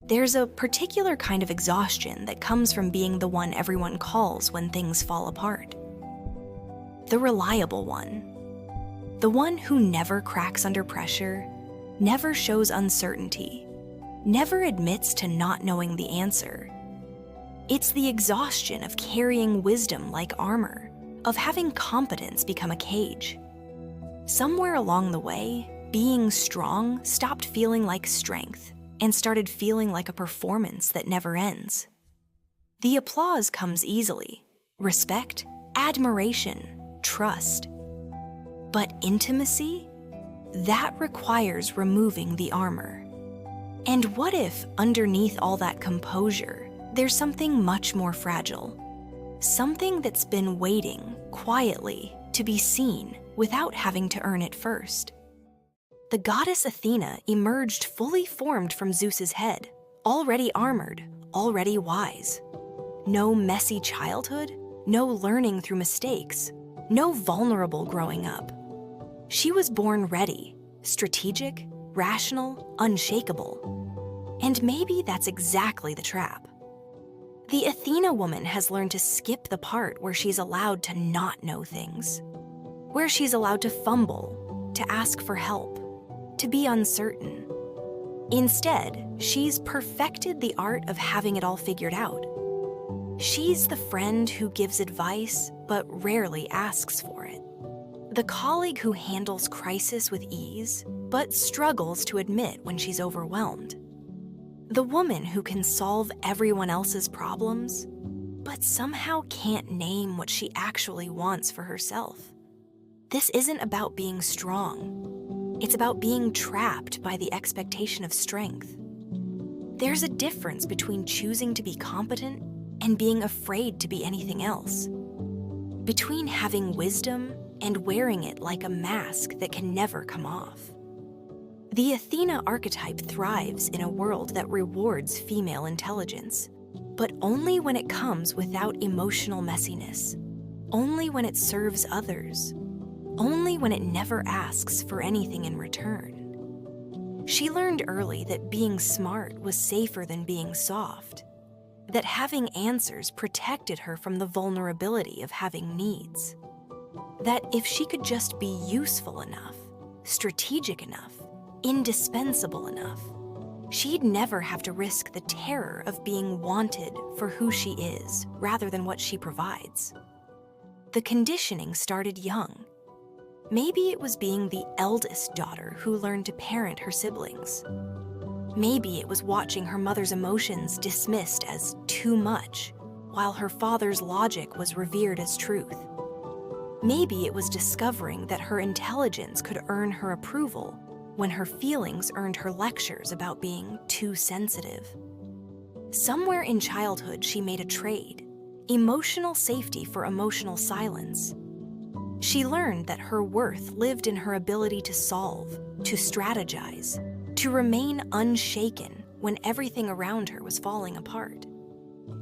There's a particular kind of exhaustion that comes from being the one everyone calls when things fall apart. The reliable one. The one who never cracks under pressure, never shows uncertainty, never admits to not knowing the answer. It's the exhaustion of carrying wisdom like armor, of having competence become a cage. Somewhere along the way, being strong stopped feeling like strength and started feeling like a performance that never ends. The applause comes easily. Respect, admiration, trust. But intimacy? That requires removing the armor. And what if, underneath all that composure, there's something much more fragile? Something that's been waiting, quietly, to be seen without having to earn it first. The goddess Athena emerged fully formed from Zeus's head, already armored, already wise. No messy childhood, no learning through mistakes, no vulnerable growing up. She was born ready, strategic, rational, unshakable. And maybe that's exactly the trap. The Athena woman has learned to skip the part where she's allowed to not know things, where she's allowed to fumble, to ask for help, to be uncertain. Instead, she's perfected the art of having it all figured out. She's the friend who gives advice but rarely asks for it. The colleague who handles crisis with ease but struggles to admit when she's overwhelmed. The woman who can solve everyone else's problems but somehow can't name what she actually wants for herself. This isn't about being strong. It's about being trapped by the expectation of strength. There's a difference between choosing to be competent and being afraid to be anything else. Between having wisdom and wearing it like a mask that can never come off. The Athena archetype thrives in a world that rewards female intelligence, but only when it comes without emotional messiness, only when it serves others, only when it never asks for anything in return. She learned early that being smart was safer than being soft, that having answers protected her from the vulnerability of having needs, that if she could just be useful enough, strategic enough, indispensable enough, she'd never have to risk the terror of being wanted for who she is rather than what she provides. The conditioning started young. Maybe it was being the eldest daughter who learned to parent her siblings. Maybe it was watching her mother's emotions dismissed as too much, while her father's logic was revered as truth. Maybe it was discovering that her intelligence could earn her approval when her feelings earned her lectures about being too sensitive. Somewhere in childhood, she made a trade, emotional safety for emotional silence. She learned that her worth lived in her ability to solve, to strategize, to remain unshaken when everything around her was falling apart.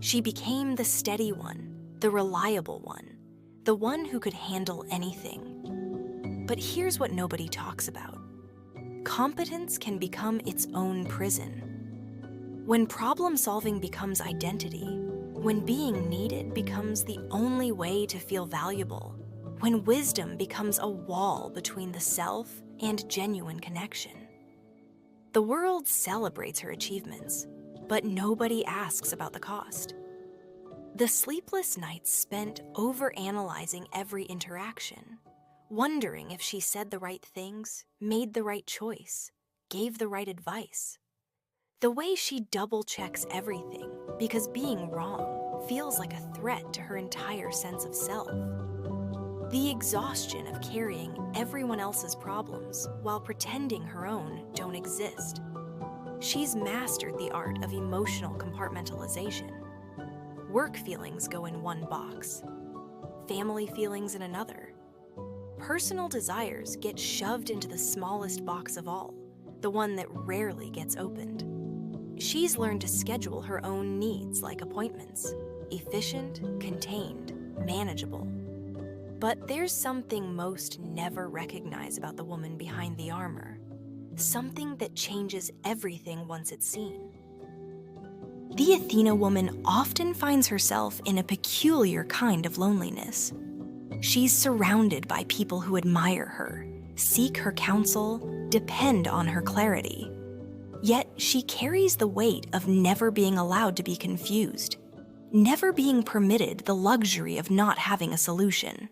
She became the steady one, the reliable one, the one who could handle anything. But here's what nobody talks about. Competence can become its own prison. When problem-solving becomes identity, when being needed becomes the only way to feel valuable, when wisdom becomes a wall between the self and genuine connection. The world celebrates her achievements, but nobody asks about the cost. The sleepless nights spent overanalyzing every interaction, wondering if she said the right things, made the right choice, gave the right advice. The way she double-checks everything because being wrong feels like a threat to her entire sense of self. The exhaustion of carrying everyone else's problems while pretending her own don't exist. She's mastered the art of emotional compartmentalization. Work feelings go in one box, family feelings in another. Personal desires get shoved into the smallest box of all, the one that rarely gets opened. She's learned to schedule her own needs like appointments, efficient, contained, manageable. But there's something most never recognize about the woman behind the armor, something that changes everything once it's seen. The Athena woman often finds herself in a peculiar kind of loneliness. She's surrounded by people who admire her, seek her counsel, depend on her clarity. Yet she carries the weight of never being allowed to be confused, never being permitted the luxury of not having a solution.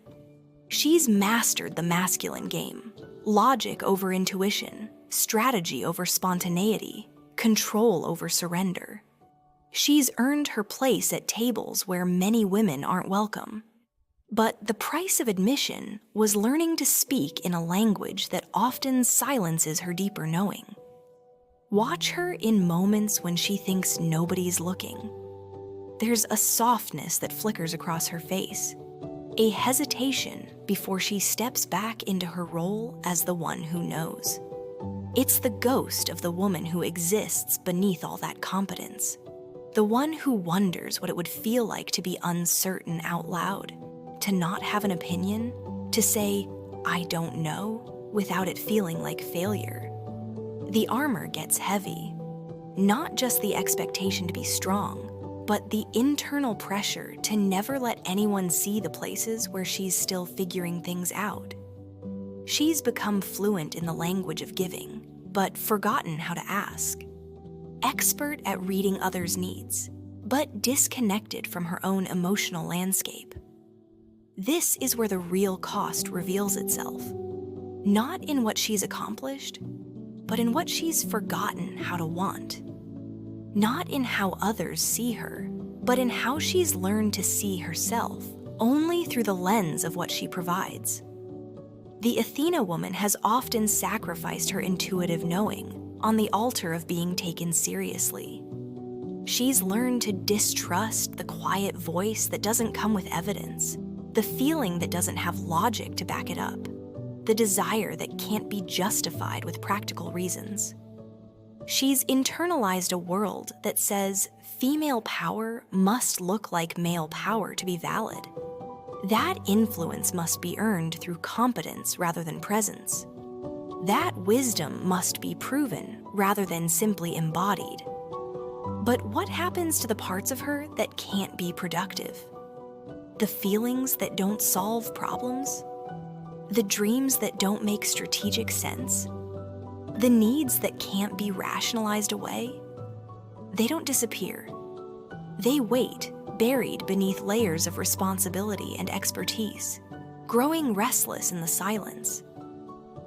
She's mastered the masculine game, logic over intuition, strategy over spontaneity, control over surrender. She's earned her place at tables where many women aren't welcome. But the price of admission was learning to speak in a language that often silences her deeper knowing. Watch her in moments when she thinks nobody's looking. There's a softness that flickers across her face, a hesitation before she steps back into her role as the one who knows. It's the ghost of the woman who exists beneath all that competence, the one who wonders what it would feel like to be uncertain out loud, to not have an opinion, to say, "I don't know," without it feeling like failure. The armor gets heavy, not just the expectation to be strong, but the internal pressure to never let anyone see the places where she's still figuring things out. She's become fluent in the language of giving, but forgotten how to ask. Expert at reading others' needs, but disconnected from her own emotional landscape. This is where the real cost reveals itself, not in what she's accomplished, but in what she's forgotten how to want. Not in how others see her, but in how she's learned to see herself only through the lens of what she provides. The Athena woman has often sacrificed her intuitive knowing on the altar of being taken seriously. She's learned to distrust the quiet voice that doesn't come with evidence, the feeling that doesn't have logic to back it up, the desire that can't be justified with practical reasons. She's internalized a world that says female power must look like male power to be valid. That influence must be earned through competence rather than presence. That wisdom must be proven rather than simply embodied. But what happens to the parts of her that can't be productive? The feelings that don't solve problems? The dreams that don't make strategic sense? The needs that can't be rationalized away? They don't disappear. They wait, buried beneath layers of responsibility and expertise, growing restless in the silence.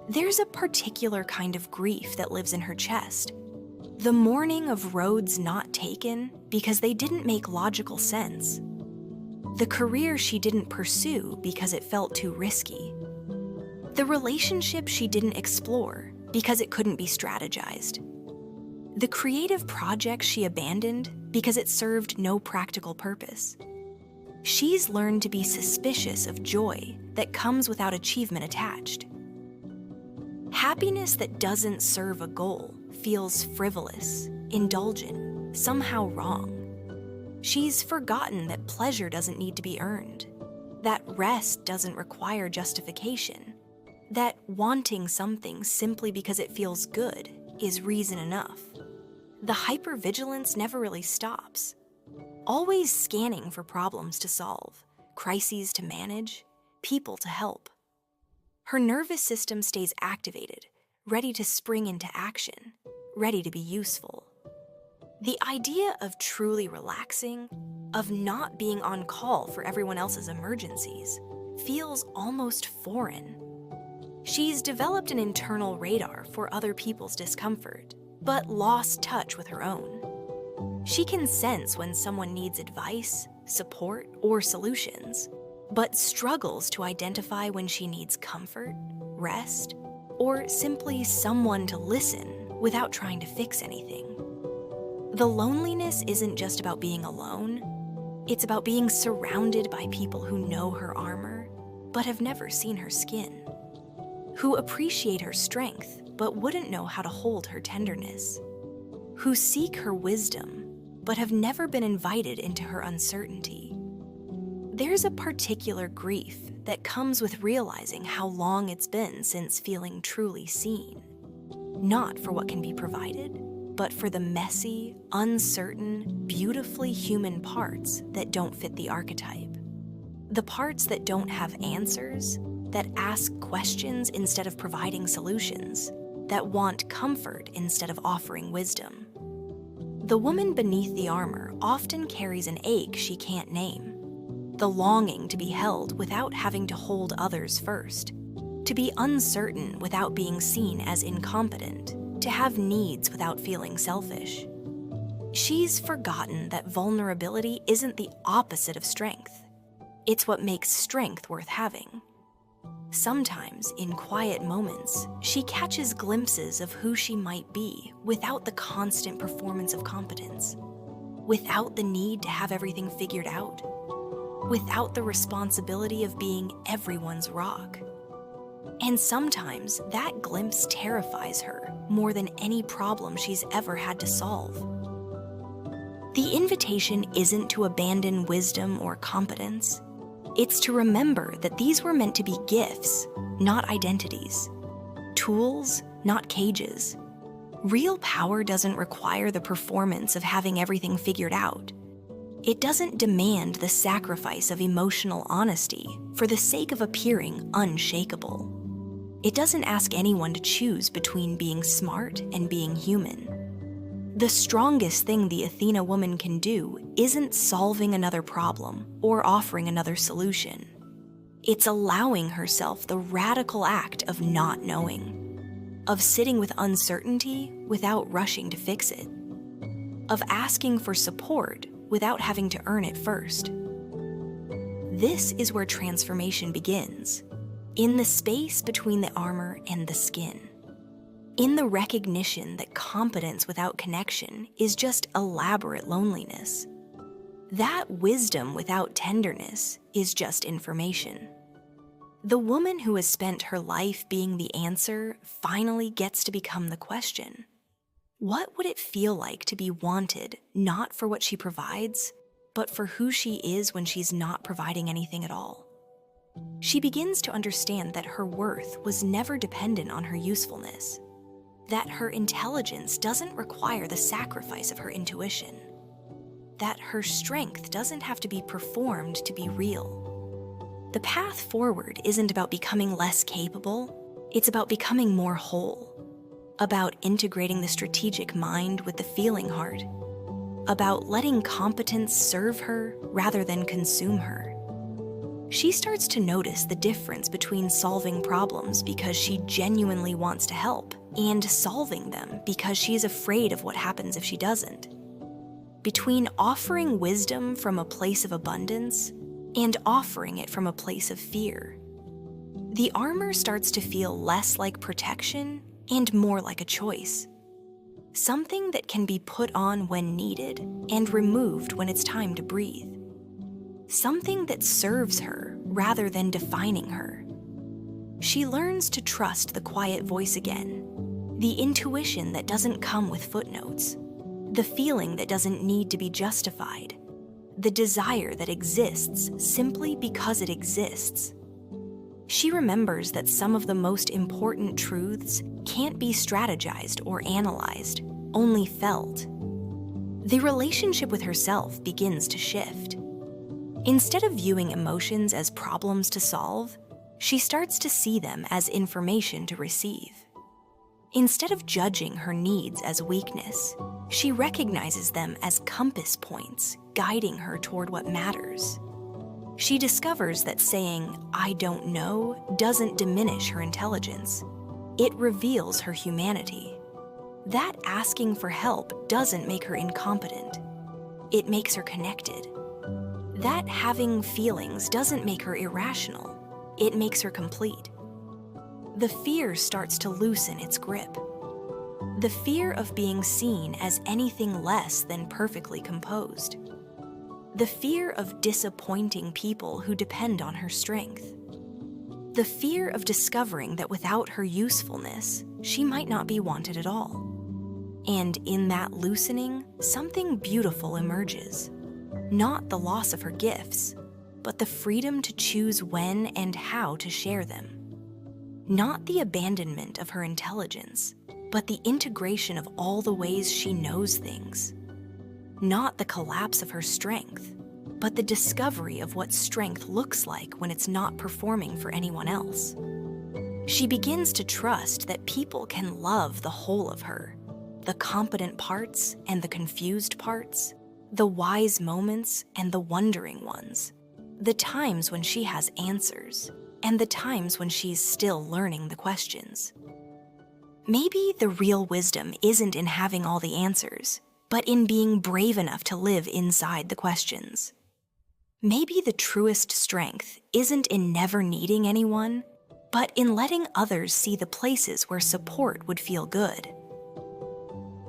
There's a particular kind of grief that lives in her chest. The mourning of roads not taken because they didn't make logical sense. The career she didn't pursue because it felt too risky. The relationship she didn't explore because it couldn't be strategized. The creative project she abandoned because it served no practical purpose. She's learned to be suspicious of joy that comes without achievement attached. Happiness that doesn't serve a goal feels frivolous, indulgent, somehow wrong. She's forgotten that pleasure doesn't need to be earned, that rest doesn't require justification, that wanting something simply because it feels good is reason enough. The hypervigilance never really stops, always scanning for problems to solve, crises to manage, people to help. Her nervous system stays activated, ready to spring into action, ready to be useful. The idea of truly relaxing, of not being on call for everyone else's emergencies, feels almost foreign. She's developed an internal radar for other people's discomfort, but lost touch with her own. She can sense when someone needs advice, support, or solutions, but struggles to identify when she needs comfort, rest, or simply someone to listen without trying to fix anything. The loneliness isn't just about being alone. It's about being surrounded by people who know her armor, but have never seen her skin, who appreciate her strength, but wouldn't know how to hold her tenderness, who seek her wisdom, but have never been invited into her uncertainty. There's a particular grief that comes with realizing how long it's been since feeling truly seen, not for what can be provided, but for the messy, uncertain, beautifully human parts that don't fit the archetype. The parts that don't have answers, that ask questions instead of providing solutions, that want comfort instead of offering wisdom. The woman beneath the armor often carries an ache she can't name, the longing to be held without having to hold others first, to be uncertain without being seen as incompetent, to have needs without feeling selfish. She's forgotten that vulnerability isn't the opposite of strength. It's what makes strength worth having. Sometimes, in quiet moments, she catches glimpses of who she might be without the constant performance of competence, without the need to have everything figured out, without the responsibility of being everyone's rock. And sometimes that glimpse terrifies her more than any problem she's ever had to solve. The invitation isn't to abandon wisdom or competence. It's to remember that these were meant to be gifts, not identities. Tools, not cages. Real power doesn't require the performance of having everything figured out. It doesn't demand the sacrifice of emotional honesty for the sake of appearing unshakable. It doesn't ask anyone to choose between being smart and being human. The strongest thing the Athena woman can do isn't solving another problem or offering another solution. It's allowing herself the radical act of not knowing, of sitting with uncertainty without rushing to fix it, of asking for support without having to earn it first. This is where transformation begins, in the space between the armor and the skin. In the recognition that competence without connection is just elaborate loneliness. That wisdom without tenderness is just information. The woman who has spent her life being the answer finally gets to become the question. What would it feel like to be wanted not for what she provides, but for who she is when she's not providing anything at all? She begins to understand that her worth was never dependent on her usefulness, that her intelligence doesn't require the sacrifice of her intuition, that her strength doesn't have to be performed to be real. The path forward isn't about becoming less capable, it's about becoming more whole, about integrating the strategic mind with the feeling heart, about letting competence serve her rather than consume her. She starts to notice the difference between solving problems because she genuinely wants to help and solving them because she's afraid of what happens if she doesn't. Between offering wisdom from a place of abundance and offering it from a place of fear. The armor starts to feel less like protection and more like a choice. Something that can be put on when needed and removed when it's time to breathe. Something that serves her rather than defining her. She learns to trust the quiet voice again, the intuition that doesn't come with footnotes, the feeling that doesn't need to be justified, the desire that exists simply because it exists. She remembers that some of the most important truths can't be strategized or analyzed, only felt. The relationship with herself begins to shift. Instead of viewing emotions as problems to solve, she starts to see them as information to receive. Instead of judging her needs as weakness, she recognizes them as compass points guiding her toward what matters. She discovers that saying, "I don't know," doesn't diminish her intelligence. It reveals her humanity. That asking for help doesn't make her incompetent. It makes her connected. That having feelings doesn't make her irrational. It makes her complete. The fear starts to loosen its grip. The fear of being seen as anything less than perfectly composed. The fear of disappointing people who depend on her strength. The fear of discovering that without her usefulness, she might not be wanted at all. And in that loosening, something beautiful emerges. Not the loss of her gifts, but the freedom to choose when and how to share them. Not the abandonment of her intelligence, but the integration of all the ways she knows things. Not the collapse of her strength, but the discovery of what strength looks like when it's not performing for anyone else. She begins to trust that people can love the whole of her, the competent parts and the confused parts, the wise moments and the wondering ones, the times when she has answers, and the times when she's still learning the questions. Maybe the real wisdom isn't in having all the answers, but in being brave enough to live inside the questions. Maybe the truest strength isn't in never needing anyone, but in letting others see the places where support would feel good.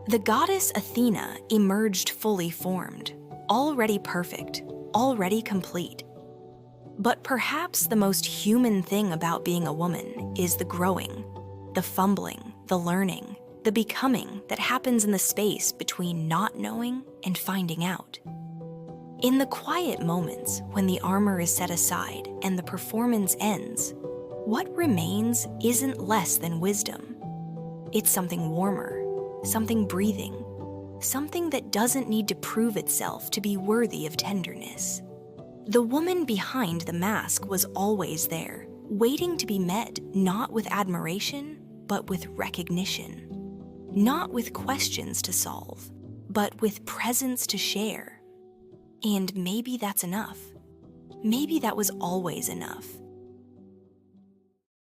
The goddess Athena emerged fully formed, already perfect, already complete. But perhaps the most human thing about being a woman is the growing, the fumbling, the learning, the becoming that happens in the space between not knowing and finding out. In the quiet moments when the armor is set aside and the performance ends, what remains isn't less than wisdom. It's something warmer, something breathing, something that doesn't need to prove itself to be worthy of tenderness. The woman behind the mask was always there, waiting to be met not with admiration, but with recognition. Not with questions to solve, but with presence to share. And maybe that's enough. Maybe that was always enough.